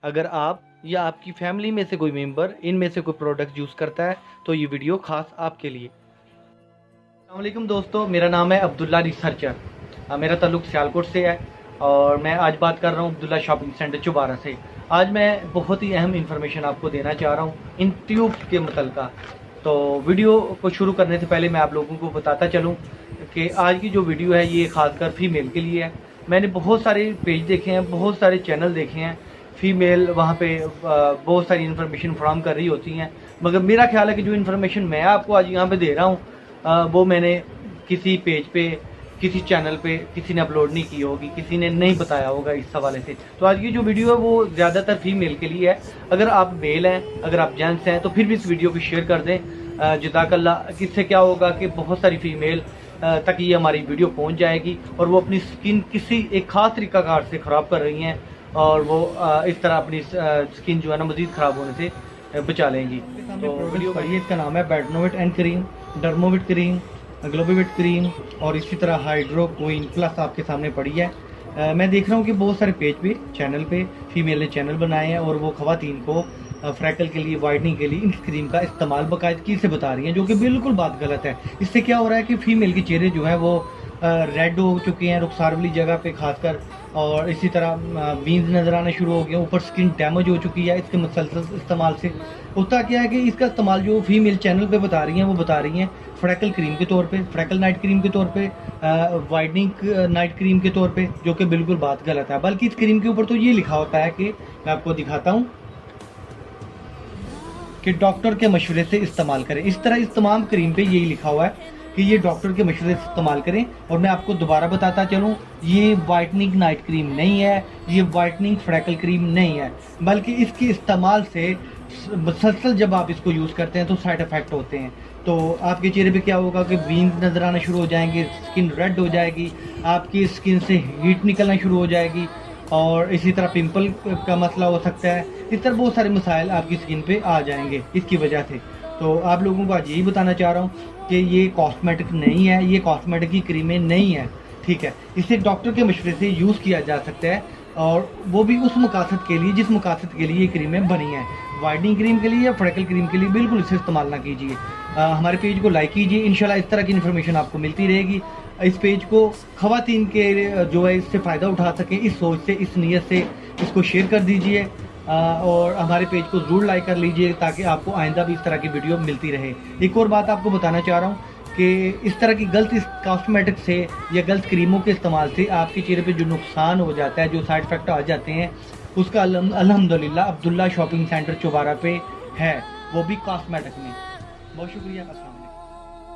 अगर आप या आपकी फैमिली में से कोई मेंबर इनमें से कोई प्रोडक्ट यूज़ करता है तो ये वीडियो खास आपके लिए। अस्सलाम वालेकुम दोस्तों, मेरा नाम है अब्दुल्ला रिसर्चर। मेरा ताल्लुक़ सियालकोट से है और मैं आज बात कर रहा हूँ अब्दुल्ला शॉपिंग सेंटर चुबारा से। आज मैं बहुत ही अहम इंफॉर्मेशन आपको देना चाह रहा हूँ इन ट्यूब के मुतल्लिक़। तो वीडियो को शुरू करने से पहले मैं आप लोगों को बताता चलूँ कि आज की जो वीडियो है ये ख़ासकर फ़ीमेल के लिए है। मैंने बहुत सारे पेज देखे हैं, बहुत सारे चैनल देखे हैं, फ़ीमेल वहाँ पे बहुत सारी इन्फॉर्मेशन फराहम कर रही होती हैं, मगर मेरा ख्याल है कि जो इन्फॉर्मेशन मैं आपको आज यहाँ पे दे रहा हूँ वो मैंने किसी पेज पे, किसी चैनल पे किसी ने अपलोड नहीं की होगी, किसी ने नहीं बताया होगा इस हवाले से। तो आज की जो वीडियो है वो ज़्यादातर फीमेल के लिए है। अगर आप मेल हैं, अगर आप जेंट्स हैं तो फिर भी इस वीडियो को शेयर कर दें। जज़ाकल्लाह। किससे क्या होगा कि बहुत सारी फीमेल तक ये हमारी वीडियो पहुंच जाएगी और वो अपनी स्किन किसी एक ख़ास तरीक़ाकार से ख़राब कर रही हैं और वो इस तरह अपनी स्किन जो है ना मज़ीद ख़राब होने से बचा लेंगी। तो वीडियो पढ़िए, इसका नाम है बेटनोविट एंड क्रीम, डर्मोविट क्रीम, ग्लोबोविट क्रीम और इसी तरह हाइड्रो क्वीन प्लस आपके सामने पड़ी है। मैं देख रहा हूँ कि बहुत सारे पेज पे, चैनल पे फीमेल ने चैनल बनाए हैं और वो ख़वातीन को फ्रैकल के लिए, वाइटनिंग के लिए इन क्रीम का इस्तेमाल बाकायदगी से बता रही हैं, जो कि बिल्कुल बात गलत है। इससे क्या हो रहा है कि फ़ीमेल के चेहरे जो हैं वो रेड हो चुके हैं रुखसार वाली जगह पे खासकर, और इसी तरह वीन्स नज़र आना शुरू हो गए, ऊपर स्किन डैमेज हो चुकी है इसके मुसलसल इस्तेमाल से। होता क्या है कि इसका इस्तेमाल जो फीमेल चैनल पे बता रही हैं वो बता रही हैं फ्रैकल क्रीम के तौर पे, फ्रैकल नाइट क्रीम के तौर पे, वाइटनिंग नाइट क्रीम के तौर पे, जो कि बिल्कुल बात गलत है। बल्कि इस क्रीम के ऊपर तो ये लिखा होता है कि मैं आपको दिखाता हूँ कि डॉक्टर के मशवरे से इस्तेमाल करें। इस तरह इस तमाम क्रीम पे यही लिखा हुआ है कि ये डॉक्टर के मशवरे से इस्तेमाल करें। और मैं आपको दोबारा बताता चलूँ, ये वाइटनिंग नाइट क्रीम नहीं है, ये वाइटनिंग फ्रैकल क्रीम नहीं है, बल्कि इसके इस्तेमाल से मुसलसल जब आप इसको यूज़ करते हैं तो साइड इफ़ेक्ट होते हैं। तो आपके चेहरे पे क्या होगा कि वीन्स नज़र आना शुरू हो जाएंगे, स्किन रेड हो जाएगी, आपकी स्किन से हीट निकलना शुरू हो जाएगी और इसी तरह पिंपल का मसला हो सकता है। इस तरह बहुत सारे मसाइल आपकी स्किन पे आ जाएंगे इसकी वजह से। तो आप लोगों को आज यही बताना चाह रहा हूँ कि ये कॉस्मेटिक नहीं है, ये कॉस्मेटिक की क्रीमें नहीं है, ठीक है। इसे डॉक्टर के मशवरे से यूज़ किया जा सकता है और वो भी उस मकासद के लिए जिस मकासद के लिए ये क्रीमें बनी हैं। वाइटनिंग क्रीम के लिए या फ्रैकल क्रीम के लिए बिल्कुल इसे इस्तेमाल ना कीजिए। हमारे पेज को लाइक कीजिए, इंशाल्लाह इस तरह की इन्फॉर्मेशन आपको मिलती रहेगी। इस पेज को ख़वातीन के जो है इससे फ़ायदा उठा सकें, इस सोच से, इस नीयत से इसको शेयर कर दीजिए और हमारे पेज को ज़रूर लाइक कर लीजिए ताकि आपको आइंदा भी इस तरह की वीडियो मिलती रहे। एक और बात आपको बताना चाह रहा हूँ कि इस तरह की गलत कॉस्मेटिक से या गलत क्रीमों के इस्तेमाल से आपके चेहरे पे जो नुकसान हो जाता है, जो साइड इफ़ेक्ट आ जाते हैं, उसका अल्हम्दुलिल्लाह अब्दुल्ला शॉपिंग सेंटर चुबारा पे है, वो भी कॉस्मेटिक में। बहुत शुक्रिया। अस्सलाम।